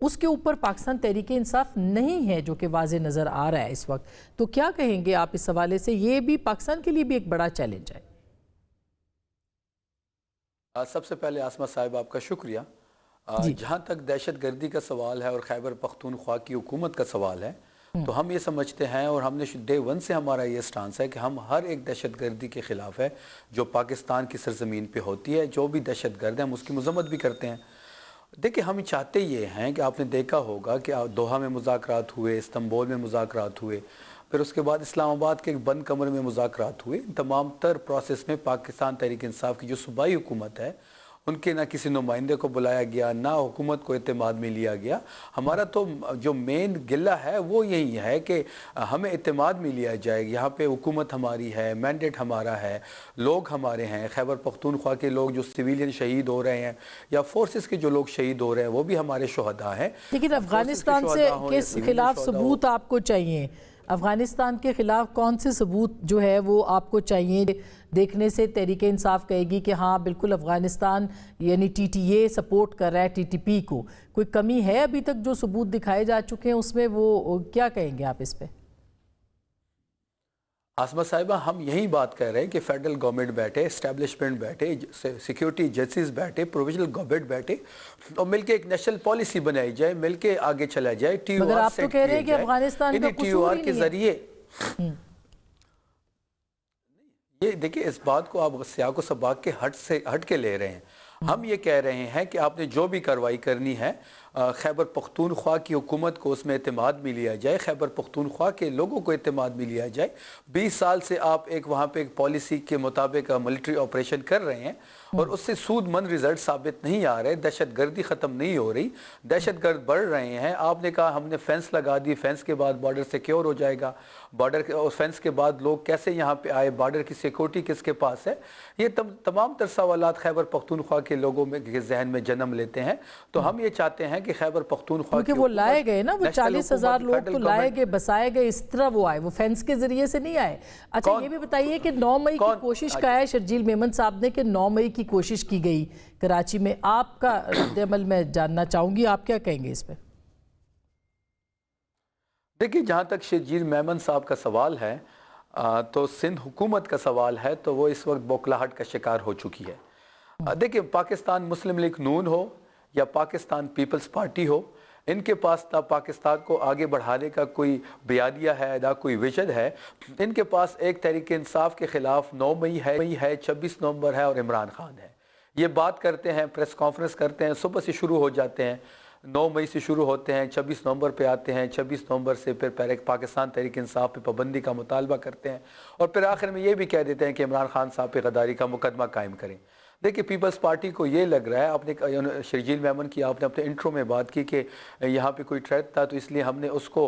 اس کے اوپر پاکستان تحریک انصاف نہیں ہے جو کہ واضح نظر آ رہا ہے اس وقت. تو کیا کہیں گے آپ اس حوالے سے؟ یہ بھی پاکستان کے لیے بھی ایک بڑا چیلنج ہے. سب سے پہلے عاصمہ صاحب آپ کا شکریہ. جہاں تک دہشت گردی کا سوال ہے اور خیبر پختونخوا کی حکومت کا سوال ہے تو ہم یہ سمجھتے ہیں اور ہم نے ڈے ون سے ہمارا یہ سٹانس ہے کہ ہم ہر ایک دہشت گردی کے خلاف ہے جو پاکستان کی سرزمین پہ ہوتی ہے. جو بھی دہشت گرد ہے ہم اس کی مذمت بھی کرتے ہیں. دیکھیں ہم چاہتے یہ ہیں کہ آپ نے دیکھا ہوگا کہ دوحہ میں مذاکرات ہوئے, استنبول میں مذاکرات ہوئے, پھر اس کے بعد اسلام آباد کے ایک بند کمرے میں مذاکرات ہوئے. تمام تر پروسیس میں پاکستان تحریک انصاف کی جو صوبائی حکومت ہے ان کے نہ کسی نمائندے کو بلایا گیا, نہ حکومت کو اعتماد میں لیا گیا. ہمارا تو جو مین گلہ ہے وہ یہی ہے کہ ہمیں اعتماد میں لیا جائے. یہاں پہ حکومت ہماری ہے, مینڈیٹ ہمارا ہے, لوگ ہمارے ہیں. خیبر پختونخوا کے لوگ جو سویلین شہید ہو رہے ہیں یا فورسز کے جو لوگ شہید ہو رہے ہیں وہ بھی ہمارے شہداء ہیں. لیکن افغانستان سے کس خلاف ثبوت آپ کو چاہیے؟ افغانستان کے خلاف کون سے ثبوت جو ہے وہ آپ کو چاہیے؟ دیکھنے سے تحریک انصاف کہے گی کہ ہاں بالکل افغانستان یعنی ٹی ٹی اے سپورٹ کر رہا ہے ٹی ٹی پی کو. کوئی کمی ہے ابھی تک جو ثبوت دکھائے جا چکے ہیں اس میں؟ وہ کیا کہیں گے آپ اس پہ؟ عاصمہ صاحبہ ہم یہی بات کہہ رہے ہیں کہ فیڈرل گورنمنٹ بیٹھے, اسٹیبلشمنٹ بیٹھے, سیکیورٹی ایجنسیز بیٹھے, پروویژنل گورنمنٹ بیٹھے اور مل کے ایک نیشنل پالیسی بنائی جائے, مل کے آگے چلا جائے. ٹی او آر تو کہہ رہے ہیں کہ افغانستان کا قصور ہی کے نہیں ہے. ذریعے یہ دیکھیں اس بات کو آپ سیاق و سباق کے ہٹ کے لے رہے ہیں. ہم یہ کہہ رہے ہیں کہ آپ نے جو بھی کارروائی کرنی ہے خیبر پختونخوا کی حکومت کو اس میں اعتماد میں لیا جائے, خیبر پختونخوا کے لوگوں کو اعتماد میں لیا جائے. 20 سال سے آپ وہاں پہ ایک پالیسی کے مطابق ملٹری آپریشن کر رہے ہیں اور اس سے سود مند ریزلٹ ثابت نہیں آ رہے. دہشت گردی ختم نہیں ہو رہی, دہشت گرد بڑھ رہے ہیں. آپ نے کہا ہم نے فینس لگا دی, فینس کے بعد بارڈر سیکیور ہو جائے گا. بارڈر فینس کے بعد لوگ کیسے یہاں پہ آئے, بارڈر کی سیکورٹی کس کے پاس ہے؟ یہ تمام تر سوالات خیبر پختونخوا کے لوگوں کے ذہن میں جنم لیتے ہیں. تو ہم یہ چاہتے ہیں کہ خیبر پختونخوا کیونکہ وہ لائے گئے نا, وہ 40,000 لوگ تو لائے گئے, بسائے گئے, اس طرح وہ آئے, وہ فینس کے ذریعے سے نہیں آئے. اچھا یہ بھی بتائیے کہ 9 مئی کی کوشش کا ہے شرجیل میمن صاحب نے کہ 9 مئی کی کوشش کی گئی کراچی میں. آپ کا رد عمل میں جاننا چاہوں گی, آپ کیا کہیں گے اس پہ؟ دیکھیں جہاں تک شرجیل میمن صاحب کا سوال ہے تو سندھ حکومت کا سوال ہے تو وہ اس وقت بوکھلاہٹ کا شکار ہو چکی ہے. دیکھیں پاکستان مسلم لیگ نون ہو یا پاکستان پیپلز پارٹی ہو, ان کے پاس نہ پاکستان کو آگے بڑھانے کا کوئی بیادیہ ہے نہ کوئی ویژن ہے. ان کے پاس ایک تحریک انصاف کے خلاف 9 مئی ہے, 26 نومبر ہے اور عمران خان ہے. یہ بات کرتے ہیں, پریس کانفرنس کرتے ہیں, صبح سے شروع ہو جاتے ہیں, 9 مئی سے شروع ہوتے ہیں, 26 نومبر پہ آتے ہیں, 26 نومبر سے پھر پاکستان تحریک انصاف پہ پابندی کا مطالبہ کرتے ہیں اور پھر آخر میں یہ بھی کہہ دیتے ہیں کہ عمران خان صاحب پہ غداری کا مقدمہ قائم کریں. دیکھیں پیپلز پارٹی کو یہ لگ رہا ہے, آپ نے شرجیل میمن کی آپ نے اپنے انٹرو میں بات کی کہ یہاں پہ کوئی تھریٹ تھا تو اس لیے ہم نے اس کو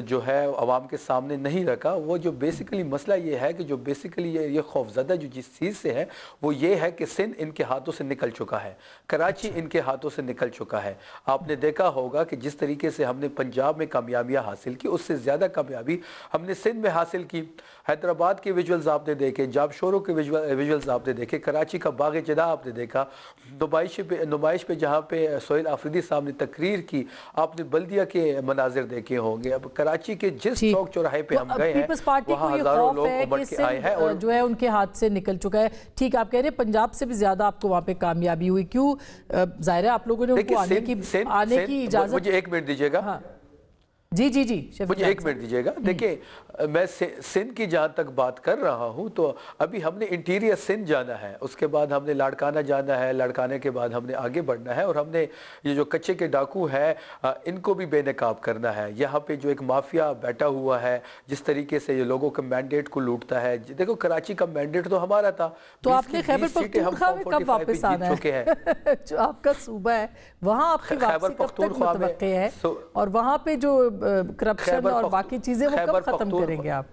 جو ہے عوام کے سامنے نہیں رکھا. وہ جو بیسیکلی مسئلہ یہ ہے کہ جو بیسیکلی یہ خوفزدہ جو جس چیز سے ہے وہ یہ ہے کہ سندھ ان کے ہاتھوں سے نکل چکا ہے, کراچی ان کے ہاتھوں سے نکل چکا ہے. آپ نے دیکھا ہوگا کہ جس طریقے سے ہم نے پنجاب میں کامیابیاں حاصل کی اس سے زیادہ کامیابی ہم نے سندھ میں حاصل کی. حیدرآباد کے ویژولز آپ نے دیکھے, جاب شوروں کے ویژولز آپ نے دیکھے, کراچی کا باغ جدہ آپ نے دیکھا, نمائش پہ جہاں پہ سہیل آفریدی صاحب نے تقریر کی آپ نے بلدیہ کے مناظر دیکھے ہوں گے. اب کراچی کے جس چوک چوراہے پہ ہم گئے ہیں وہاں ہزاروں لوگ امٹ کے آئے ہیں اور جو ہے ان کے ہاتھ سے نکل چکا ہے. ٹھیک آپ کہہ رہے ہیں پنجاب سے بھی زیادہ آپ کو وہاں پہ کامیابی ہوئی, کیوں ظاہر ہے آپ لوگوں نے ان کو آنے کی اجازت. مجھے 1 منٹ دیجیے گا. جی مجھے 1 منٹ دیجیے گا. دیکھیں میں سندھ کی جہاں تک بات کر رہا ہوں تو ابھی ہم نے انٹیریئر سندھ جانا ہے, اس کے بعد ہم نے لاڑکانہ جانا ہے, لاڑکانے کے بعد ہم نے آگے بڑھنا ہے اور ہم نے یہ جو کچے کے ڈاکو ہے ان کو بھی بے نقاب کرنا ہے. یہاں پہ جو ایک مافیا بیٹھا ہوا ہے جس طریقے سے یہ لوگوں کے مینڈیٹ کو لوٹتا ہے. دیکھو کراچی کا مینڈیٹ تو ہمارا تھا, تو آپ نے خیبر پختونخوا میں کب واپس آنا ہے؟ جو آپ کا صوبہ ہے وہاں آپ کی واپسی کب تک متوقع ہے اور وہاں پہ جو کرپشن اور باقی چیزیں وہ کب ختم کریں گے آپ؟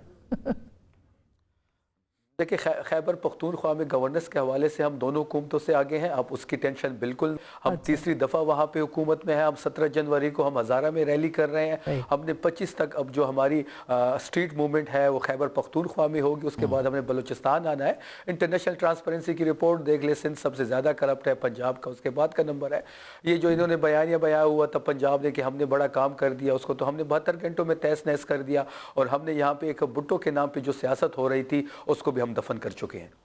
دیکھیں خیبر پختونخوا میں گورننس کے حوالے سے ہم دونوں حکومتوں سے آگے ہیں، اب اس کی ٹینشن بالکل، ہم تیسری دفعہ وہاں پہ حکومت میں ہیں، ہم 17 جنوری کو ہم ہزارہ میں ریلی کر رہے ہیں، ہم نے 25 تک اب جو ہماری اسٹریٹ موومنٹ ہے وہ خیبر پختونخوا میں ہوگی، اس کے بعد ہم نے بلوچستان آنا ہے۔ انٹرنیشنل ٹرانسپیرنسی کی رپورٹ دیکھ لے، سندھ سب سے زیادہ کرپٹ ہے، پنجاب کا اس کے بعد کا نمبر ہے۔ یہ جو انہوں نے بیانیہ بیان ہوا تھا پنجاب نے کہ ہم نے بڑا کام کر دیا، اس کو تو ہم نے 72 گھنٹوں میں تہس نہس کر دیا، اور ہم نے یہاں پہ ایک بھٹو کے نام پہ جو سیاست ہو رہی تھی اس کو بھی ہم دفن کر چکے ہیں۔